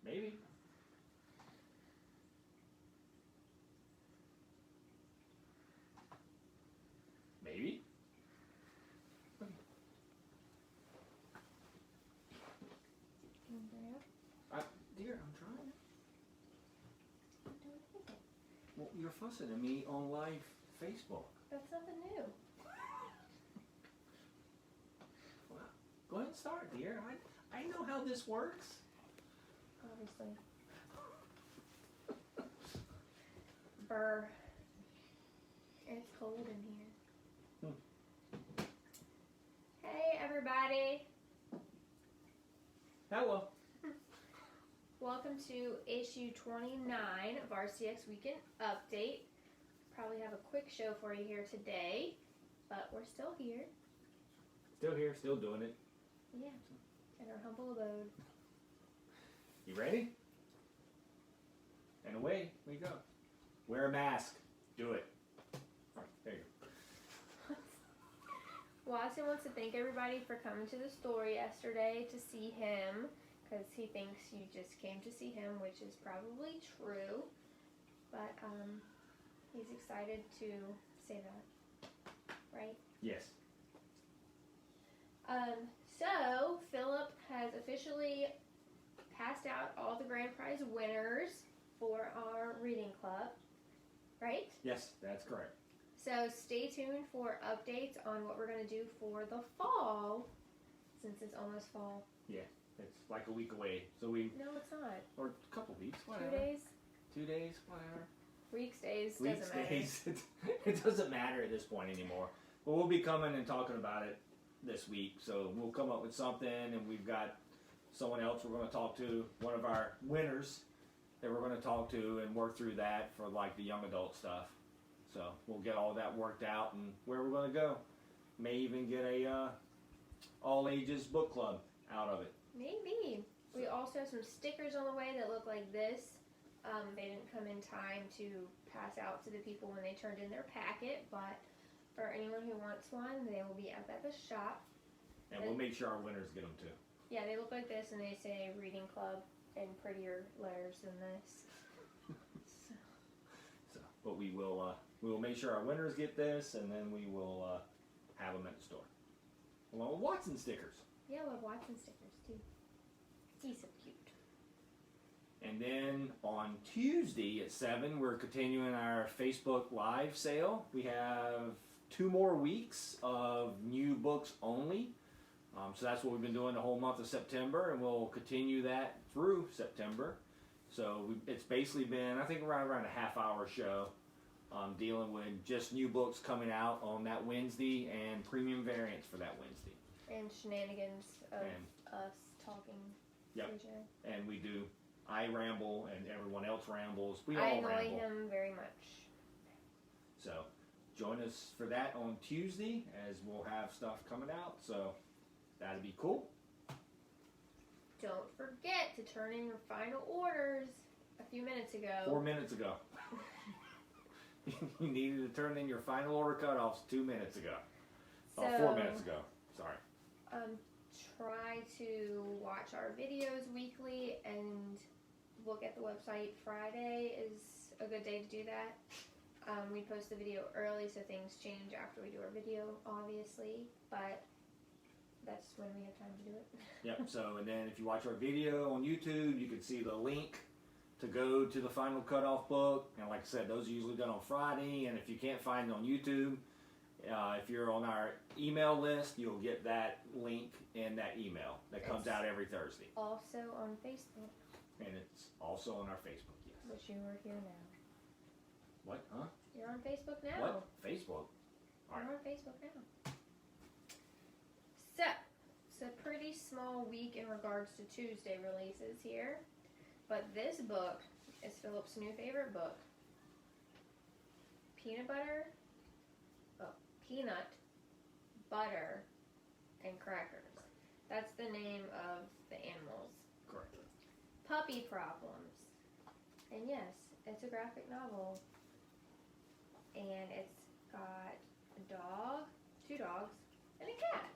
Maybe. Maybe. Dear, I'm trying. Well, you're fussing at me on live Facebook. That's nothing new. Well, go ahead and start, dear. I know how this works. Obviously. Brr. It's cold in here. Hey, everybody. Hello. Welcome to issue 29 of RCX Weekend Update. Probably have a quick show for you here today, but we're still here. Still here, still doing it. Yeah, in our humble abode. You ready? And away we go. Wear a mask. Do it. All right, there you go. Watson wants to thank everybody for coming to the store yesterday to see him, because he thinks you just came to see him, which is probably true. But he's excited to say that, right? Yes. So Philip has officially passed out all the grand prize winners for our reading club, right? Yes, that's correct. So stay tuned for updates on what we're going to do for the fall, since it's almost fall. Yeah, it's like a week away. So we, No, it's not. or a couple weeks, whatever. 2 days? 2 days, whatever. Weeks, days, Weeks, doesn't matter. days. It doesn't matter at this point anymore. But we'll be coming and talking about it this week. So we'll come up with something, and we've got someone else we're going to talk to, one of our winners that we're going to talk to and work through that for like the young adult stuff. So we'll get all that worked out and where we're going to go. May even get a all ages book club out of it. Maybe. We also have some stickers on the way that look like this. They didn't come in time to pass out to the people when they turned in their packet, but for anyone who wants one, they will be up at the shop. And we'll make sure our winners get them too. Yeah, they look like this, and they say Reading Club in prettier letters than this. But we will make sure our winners get this, and then we will have them at the store. Along with Watson stickers. Yeah, we'll have Watson stickers too. He's so cute. And then on Tuesday at 7, we're continuing our Facebook Live sale. We have 2 more weeks of new books only. So that's what we've been doing the whole month of September, and we'll continue that through September. So it's basically been, I think, around a half-hour show dealing with just new books coming out on that Wednesday and premium variants for that Wednesday. And shenanigans of us talking to each other. And we do. I ramble and everyone else rambles. We I all annoy ramble. him very much. So join us for that on Tuesday as we'll have stuff coming out. So that'll be cool. Don't forget to turn in your final orders a few minutes ago. 4 minutes ago. You needed to turn in your final order cutoffs 2 minutes ago. So, 4 minutes ago. Sorry. Try to watch our videos weekly and look at the website. Friday is a good day to do that. We post the video early, so things change after we do our video, obviously, but that's when we have time to do it. Yep, so and then if you watch our video on YouTube, you can see the link to go to the final cutoff book. And like I said, those are usually done on Friday, and if you can't find it on YouTube, if you're on our email list, you'll get that link in that email that comes out every Thursday. Also on Facebook. And it's also on our Facebook, yes. Which you are here now. What? Huh? You're on Facebook now. What? Facebook? All right. You're on Facebook now. So, it's a pretty small week in regards to Tuesday releases here. But this book is Philip's new favorite book. Peanut, butter, and crackers. That's the name of the animals. Correct. Puppy Problems. And yes, it's a graphic novel. And it's got a dog, 2 dogs, and a cat.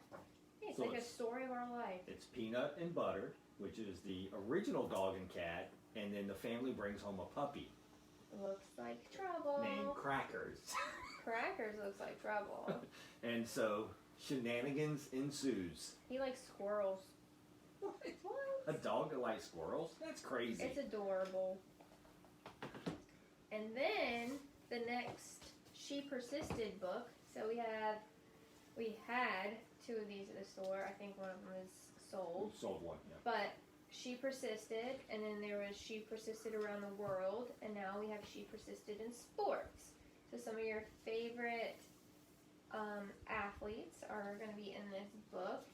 It's So like a story of our life. It's Peanut and Butter, which is the original dog and cat, and then the family brings home a puppy Looks like trouble. named Crackers. Crackers looks like trouble. And so shenanigans ensues. He likes squirrels. What? What? A dog that likes squirrels? That's crazy. It's adorable. And then the next She Persisted book. So we had two of these at the store. I think one of them is sold. Sold one, yeah. But She Persisted, and then there was She Persisted Around the World, and now we have She Persisted in Sports. So some of your favorite athletes are going to be in this book.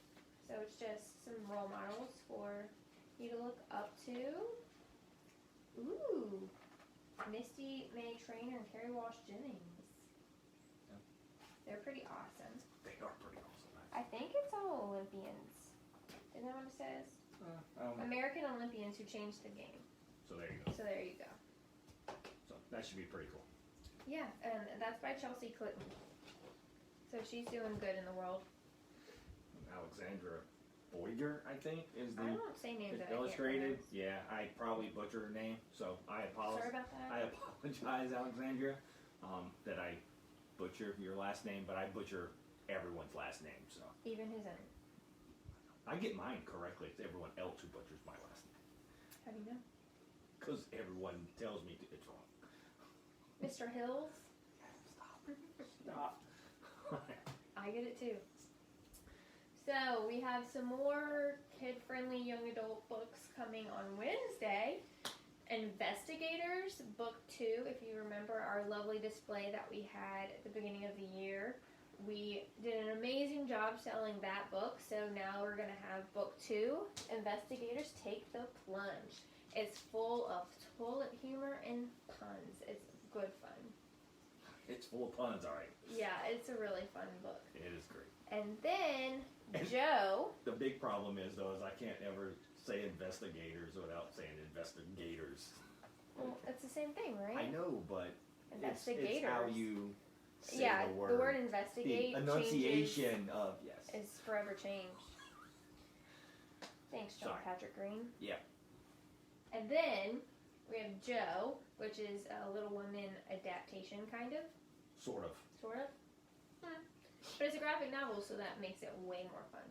So it's just some role models for you to look up to. Ooh, Misty May Trainer and Carrie Walsh Jennings. Yeah. They're pretty awesome. They are pretty awesome. I think it's all Olympians. Isn't that what it says? American Olympians who changed the game. So there you go. So there you go. So that should be pretty cool. Yeah, and that's by Chelsea Clinton. So she's doing good in the world. Alexandra Boyger, I think, is the I don't say names that illustrated. I can't Yeah, I probably butchered her name, so I pronounce. apologize. Sorry about that. I apologize, Alexandra, that I butcher your last name, but I butcher everyone's last name. So Even his own. I get mine correctly. It's everyone else who butchers my last name How do you know? because everyone tells me it's wrong. Mr. Hills? Stop. I get it too. So we have some more kid-friendly young adult books coming on Wednesday. Investigators, book 2. If you remember our lovely display that we had at the beginning of the year, we did an amazing job selling that book. So now we're going to have book 2, Investigators Take the Plunge. It's full of toilet humor and puns. It's good fun. It's full of puns, all right. Yeah, it's a really fun book. It is great. And then Joe. The big problem is, though, is I can't ever say investigators without saying investigators. Well, it's the same thing, right? I know, but Investigators. it's how you say Yeah, the word. the word investigate The enunciation of, yes. is forever changed. Thanks, John Sorry. Patrick Green. Yeah. And then we have Joe, which is a Little Women adaptation, kind of. Sort of. Sort of. But it's a graphic novel, so that makes it way more fun.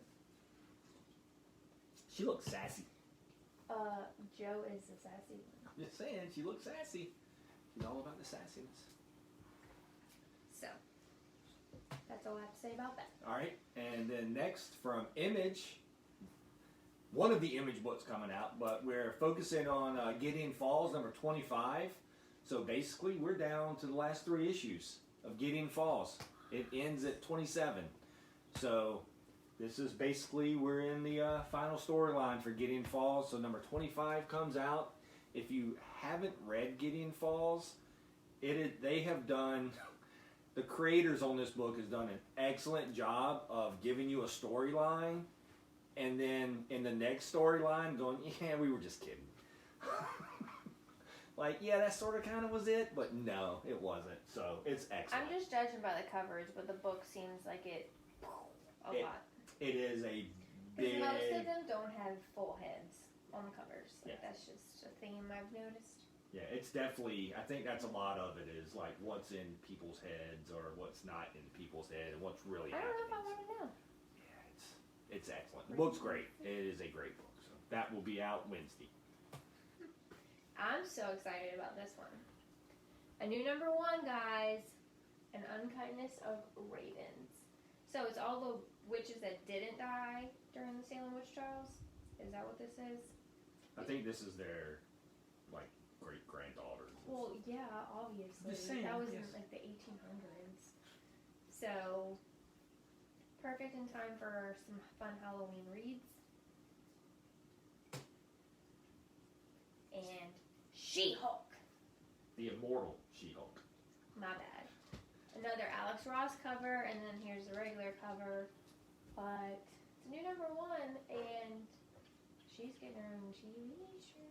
She looks sassy. Joe is the sassy one. I'm just saying, she looks sassy. She's all about the sassiness. So, that's all I have to say about that. All right, and then next from Image, one of the Image books coming out, but we're focusing on Gideon Falls number 25. So basically, we're down to the last 3 issues of Gideon Falls. It ends at 27. So this is basically, we're in the final storyline for Gideon Falls. So number 25 comes out. If you haven't read Gideon Falls, they have done, the creators on this book has done an excellent job of giving you a storyline, and then in the next storyline going, yeah, we were just kidding. Like, yeah, that sort of kind of was it, but no, it wasn't. So it's excellent. I'm just judging by the covers, but the book seems like it a lot. It is a Because big. most of them don't have full heads on the covers. Like, Yeah. that's just a theme I've noticed. Yeah, it's definitely. I think that's a lot of it is like what's in people's heads or what's not in people's head and what's really I don't know happening. if I want to know. Yeah, it's excellent. The book's great. It is a great book. So that will be out Wednesday. I'm so excited about this one. A new number 1, guys. An Unkindness of Ravens. So it's all the witches that didn't die during the Salem witch trials. Is that what this is? I think this is their like great granddaughter. Well, yeah, obviously. Just saying, That was yes. in like the 1800s. So perfect in time for some fun Halloween reads. And She-Hulk. The immortal She-Hulk. My bad. Another Alex Ross cover, and then here's the regular cover. But it's new number 1, and she's getting her own TV show.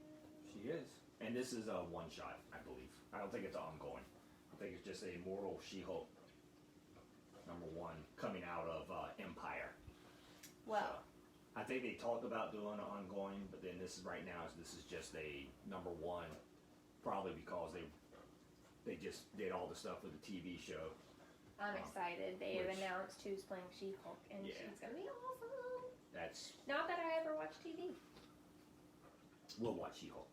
She is. And this is a one-shot, I believe. I don't think it's ongoing. I think it's just a immortal She-Hulk number 1 coming out of Empire. Well, I think they talked about doing an ongoing, but then this is right now. This is just a number one, probably because they just did all the stuff with the TV show. I'm excited. They have which- announced who's playing She-Hulk, and Yeah. she's gonna be awesome. That's Not that I ever watch TV. we'll watch She-Hulk.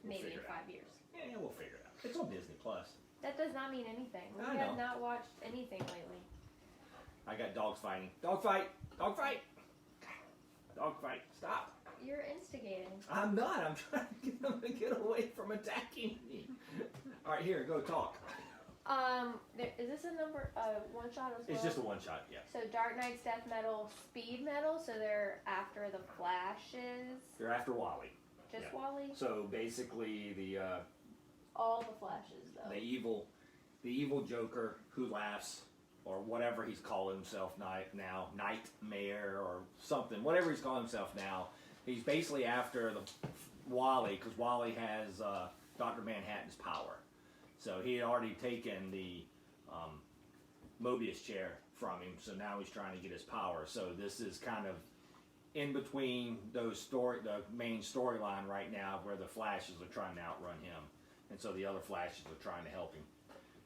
Maybe in figure it out. 5 years. Yeah, we'll figure it out. It's on Disney Plus. That does not mean anything. We I have know. not watched anything lately. I got dogs fighting. Dog fight! Dog fight! Dog fight! Stop! You're instigating. I'm not. I'm trying to get them to get away from attacking me. All right, here, go talk. Is this a number one shot as well? It's just a one shot, yeah. So Dark Knight's death metal, speed metal. So they're after the Flashes. They're after Wally. Just Yeah. Wally. So basically, All the Flashes though. the evil Joker who laughs, or whatever he's calling himself now, Nightmare or something, whatever he's calling himself now. He's basically after the Wally because Wally has Dr. Manhattan's power. So he had already taken the Mobius chair from him, so now he's trying to get his power. So this is kind of in between the main storyline right now where the Flashes are trying to outrun him, and so the other Flashes are trying to help him.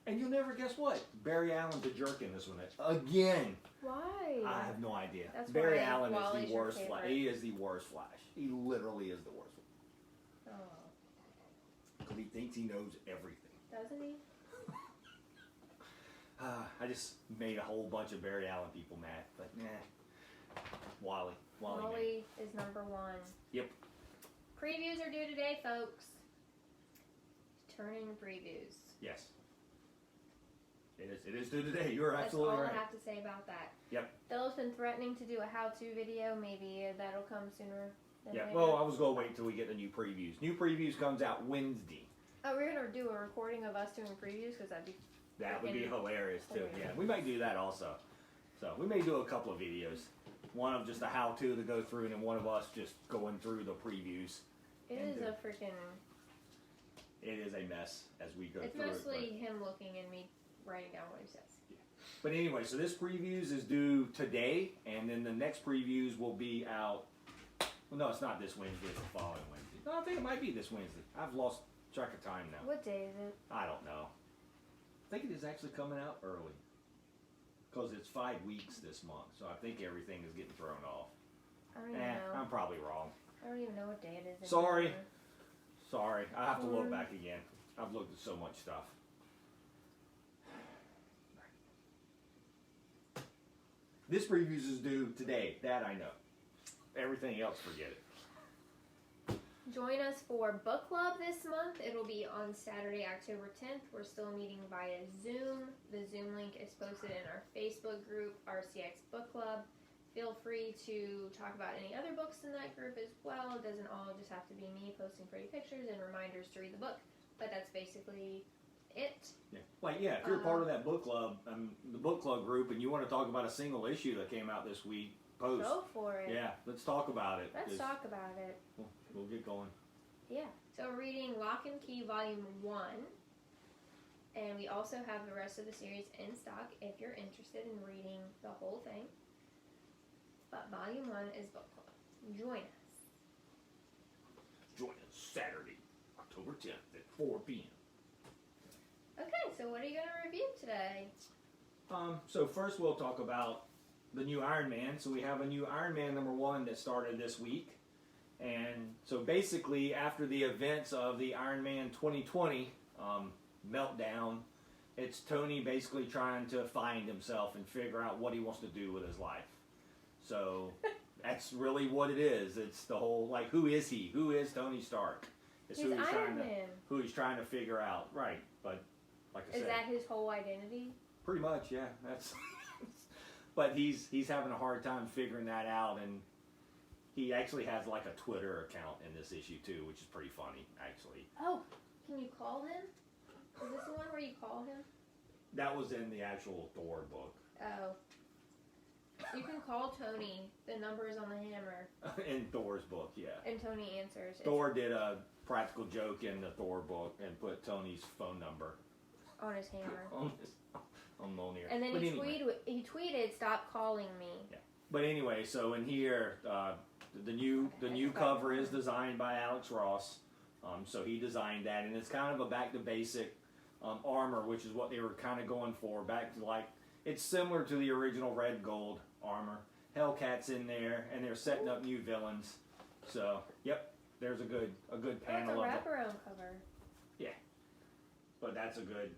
And you'll never guess what? Barry Allen's a jerk in this one again. Why? I have no idea. That's Barry why Allen Wally's is the your worst Flash. favorite. He is the worst Flash. He literally is the worst. Oh, Because he thinks he knows everything. doesn't he? I just made a whole bunch of Barry Allen people mad, but nah. Wally man. Is number one. Yep. Previews are due today, folks. Turning previews. Yes. It is due today. You're That's absolutely all right. I have to say about that. Yep. Phil's been threatening to do a how-to video. Maybe that'll come sooner than Yeah. later. Well, I was gonna wait till we get the new previews. New previews comes out Wednesday. Oh, we're gonna do a recording of us doing previews because that'd be. That would be Freaking hilarious too. hilarious. Yeah, we might do that also. So we may do a couple of videos. One of just a how-to to go through, and then one of us just going through the previews. It is a freaking. It is a mess as we go It's through mostly it. him looking and me writing down what he says. But anyway, so this previews is due today, and then the next previews will be out. Well, no, it's not this Wednesday. It's the following Wednesday. No, I think it might be this Wednesday. I've lost track of time now. What day is it? I don't know. I think it is actually coming out early. Because it's 5 weeks this month, so I think everything is getting thrown off. I don't even know. I'm probably wrong. I don't even know what day it is. Sorry. anymore. Sorry, I have to look back again. I've looked at so much stuff. This previews is due today. That I know. Everything else, forget it. Join us for book club this month. It'll be on Saturday, October 10th. We're still meeting via Zoom. The Zoom link is posted in our Facebook group, RCX Book Club. Feel free to talk about any other books in that group as well. It doesn't all just have to be me posting pretty pictures and reminders to read the book, but that's basically it. Yeah. If you're part of that book club, the book club group, and you want to talk about a single issue that came out this week, post. Go for it. Yeah, let's talk about it. Let's talk about it. We'll get going. Yeah. So we're reading Lock and Key Volume 1. And we also have the rest of the series in stock if you're interested in reading the whole thing. But Volume 1 is book club. Join us. Join us Saturday, October 10th at 4 p.m. Okay, so what are you going to review today? So first we'll talk about the new Iron Man. So we have a new Iron Man #1 that started this week. And so basically after the events of the Iron Man 2020 meltdown, it's Tony basically trying to find himself and figure out what he wants to do with his life. So that's really what it is. It's the whole, like, who is he? Who is Tony Stark? It's He's Iron Man. who he's trying to figure out. Right, but like I said. Is that his whole identity? Pretty much, yeah. That's. But he's having a hard time figuring that out, and he actually has like a Twitter account in this issue too, which is pretty funny, actually. Oh, can you call him? Is this the one where you call him? That was in the actual Thor book. Oh. You can call Tony. The number is on the hammer. In Thor's book, yeah. And Tony answers. Thor did a practical joke in the Thor book and put Tony's phone number On his hammer. on Mjolnir. And then But he anyway. tweeted, "Stop calling me." Yeah. But anyway, so in here, the new cover is designed by Alex Ross. So he designed that, and it's kind of a back to basic armor, which is what they were kind of going for. Back to it's similar to the original Red Gold armor. Hellcat's in there, and they're setting up new villains. So, yep, there's a good panel of it. It's a wraparound cover. Yeah, but that's a good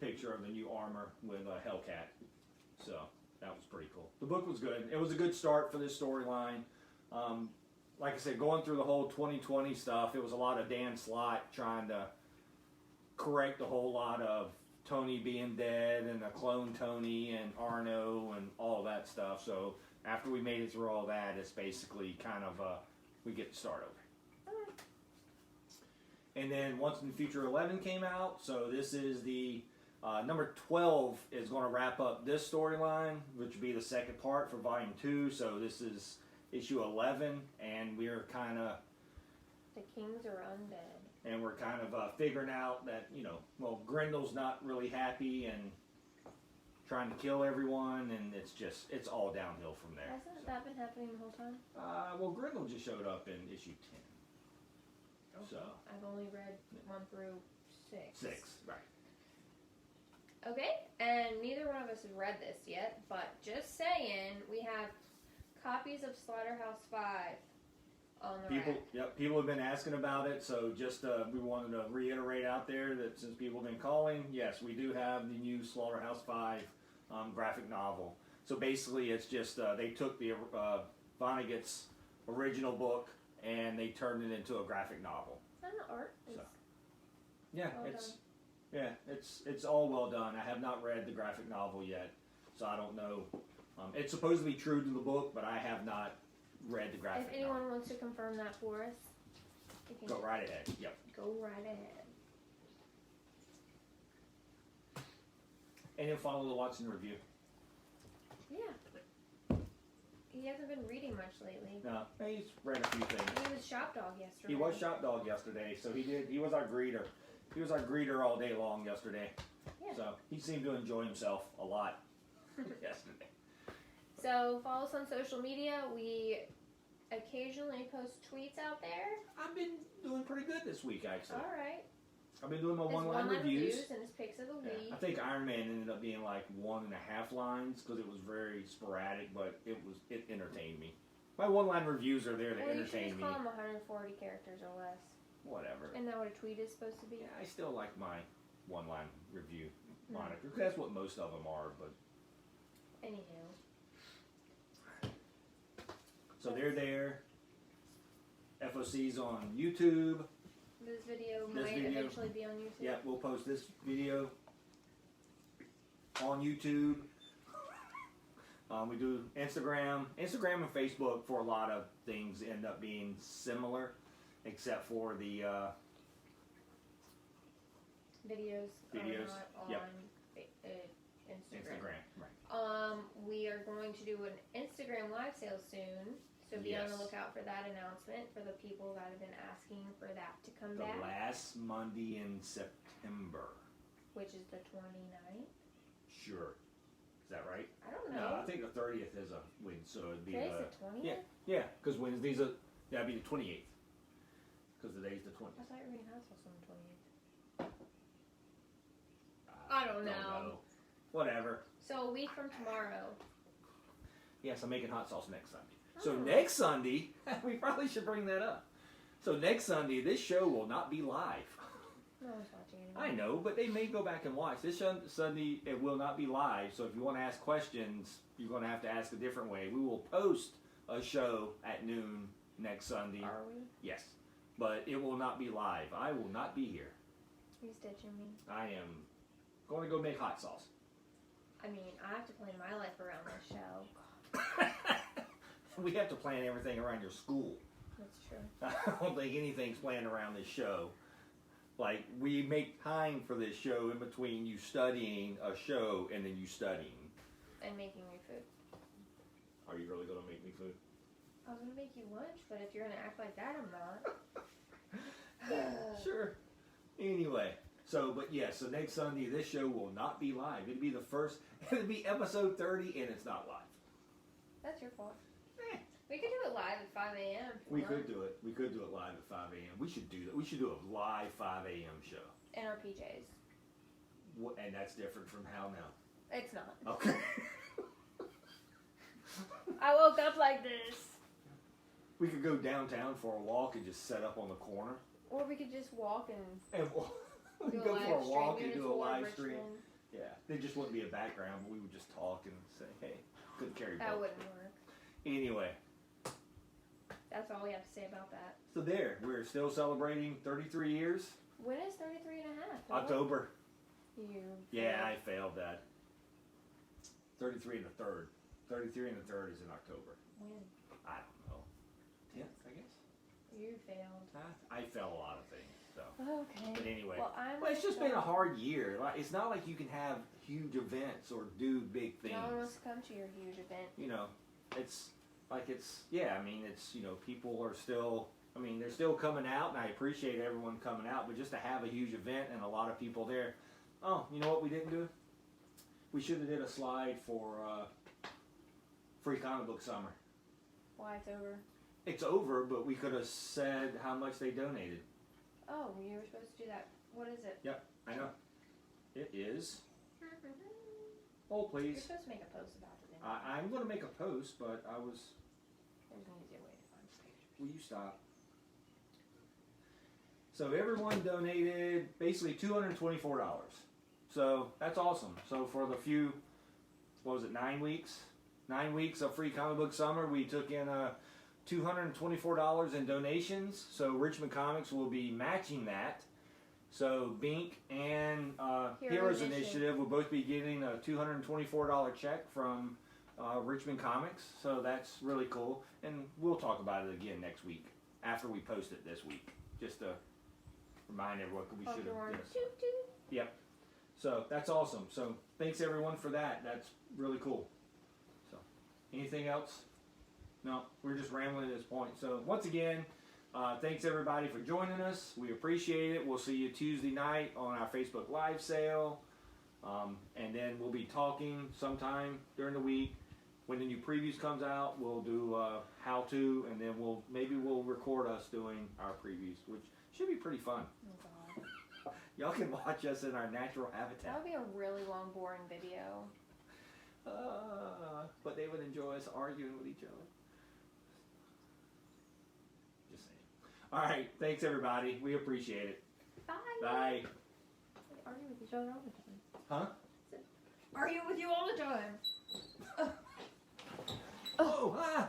picture of the new armor with Hellcat. So that was pretty cool. The book was good. It was a good start for this storyline. Like I said, going through the whole 2020 stuff, it was a lot of Dan Slott trying to correct a whole lot of Tony being dead and a clone Tony and Arno and all that stuff. So after we made it through all that, it's basically kind of we get to start over. And then Once in the Future 11 came out, so this is the number 12 is going to wrap up this storyline, which would be the second part for Volume 2. So this is issue 11, and we're kind of... The Kings are undead. And we're kind of figuring out that, Grendel's not really happy and trying to kill everyone, and it's all downhill from there. Hasn't that been happening the whole time? Well, Grendel just showed up in issue 10. Okay. So I've only read 1 through 6. 6, right. Okay, and neither one of us has read this yet, but just saying, we have copies of Slaughterhouse 5 on the rack. People have been asking about it, so just we wanted to reiterate out there that since people have been calling, yes, we do have the new Slaughterhouse 5 graphic novel. So basically, it's just they took the Vonnegut's original book and they turned it into a graphic novel. And the art is yeah, well it's done. it's all well done. I have not read the graphic novel yet, so I don't know. It's supposed to be true to the book, but I have not read the graphic If anyone novel. wants to confirm that for us, you can Go right ahead. Yep. go right ahead. And then follow the Watson review. Yeah. He hasn't been reading much lately. No, he's read a few things. He was Shop Dog yesterday. He was Shop Dog yesterday, so he was our greeter. He was our greeter all day long yesterday. Yeah. So he seemed to enjoy himself a lot yesterday. So follow us on social media. We occasionally post tweets out there. I've been doing pretty good this week, actually. All right. I've been doing my His one-line reviews. and his picks of the Yeah, week. I think Iron Man ended up being like 1.5 lines because it was very sporadic, but it entertained me. My one-line reviews are there to Well, you should entertain just me. call them 140 characters or less. Whatever. Isn't that what a tweet is supposed to be? Yeah, I still like my one-line review moniker. That's what most of them are, but Anywho. so they're there. FOC's on YouTube. This video This might video. eventually be on YouTube. Yeah, we'll post this video on YouTube. We do Instagram and Facebook for a lot of things end up being similar, except for the Videos are Videos, not on yep. Instagram. Right. We are going to do an Instagram live sale soon, so be on the Yes. lookout for that announcement for the people that have been asking for that to come The back, last Monday in September. which is the 29th. Sure. Is that right? I don't No, know. I think the 30th is a win, so it'd be Today's the 20th? yeah, because Wednesday's that'd be the 28th. Because today's the 20th. I thought you were reading House on the 28th. I don't know. Whatever. So a week from tomorrow. Yes, I'm making hot sauce next Sunday. So Oh. next Sunday, we probably should bring that up. So next Sunday, this show will not be live. No one's watching anymore. I know, but they may go back and watch. This Sunday, it will not be live. So if you want to ask questions, you're going to have to ask a different way. We will post a show at noon next Sunday. Are we? Yes. But it will not be live. I will not be here. He's ditching me. I am going to go make hot sauce. I mean, I have to plan my life around this show. We have to plan everything around your school. That's true. I don't think anything's planned around this show. Like, we make time for this show in between you studying a show and then you studying. And making me food. Are you really going to make me food? I was going to make you lunch, but if you're going to act like that, I'm not. Sure. Anyway, so next Sunday, this show will not be live. It'll be it'll be episode 30, and it's not live. That's your fault. Eh. We could do it live at 5 a.m. We could do it. We could do it live at 5 a.m. We should do that. We should do a live 5 a.m. show. In our PJs. And that's different from how now? It's not. Okay. I woke up like this. We could go downtown for a walk and just set up on the corner. Or we could just walk and We do could go for a walk and units do a toward live stream. Richmond. Yeah. There just wouldn't be a background, but we would just talk and say, hey, couldn't carry That both. wouldn't work. Anyway. That's all we have to say about that. So there, we're still celebrating 33 years. When is 33 and a half? October. You. Yeah, I failed that. 33 and a third. 33 and a third is in October. When? I don't know. 10th, I guess. You failed. I failed a lot of things. So. Okay. But anyway, Well, it's just been a hard year. Like, it's not like you can have huge events or do big things. No one wants to come to your huge event. You know, it's like yeah. I mean, it's people are still. I mean, they're still coming out, and I appreciate everyone coming out. But just to have a huge event and a lot of people there. Oh, you know what we didn't do? We should have did a slide for Free Comic Book Summer. Why it's over? It's over, but we could have said how much they donated. Oh, you were supposed to do that. What is it? Yep, I know. It is. Oh, You're please. supposed to make a post about it. Anyway. I'm going to make a post, but I was. There's an easier way to find pictures. Will you stop? So everyone donated basically $224. So that's awesome. So for the few, what was it, 9 weeks? 9 weeks of Free Comic Book Summer, we took in $224 in donations. So Richmond Comics will be matching that. So Bink and Heroes Initiative will both be getting a $224 check from Richmond Comics. So that's really cool. And we'll talk about it again next week after we post it this week. Just to remind everyone we should have. Yep. So that's awesome. So thanks everyone for that. That's really cool. So anything else? No, we're just rambling at this point. So once again, thanks everybody for joining us. We appreciate it. We'll see you Tuesday night on our Facebook Live sale. And then we'll be talking sometime during the week. When the new previews comes out, we'll do how to, and then maybe we'll record us doing our previews, which should be pretty fun. Oh God. Y'all can watch us in our natural habitat. That would be a really long, boring video. But they would enjoy us arguing with each other. Just saying. All right, thanks everybody. We appreciate it. Bye. Bye. We argue with each other all the time. Huh? Argue with you all the time. Oh, ah!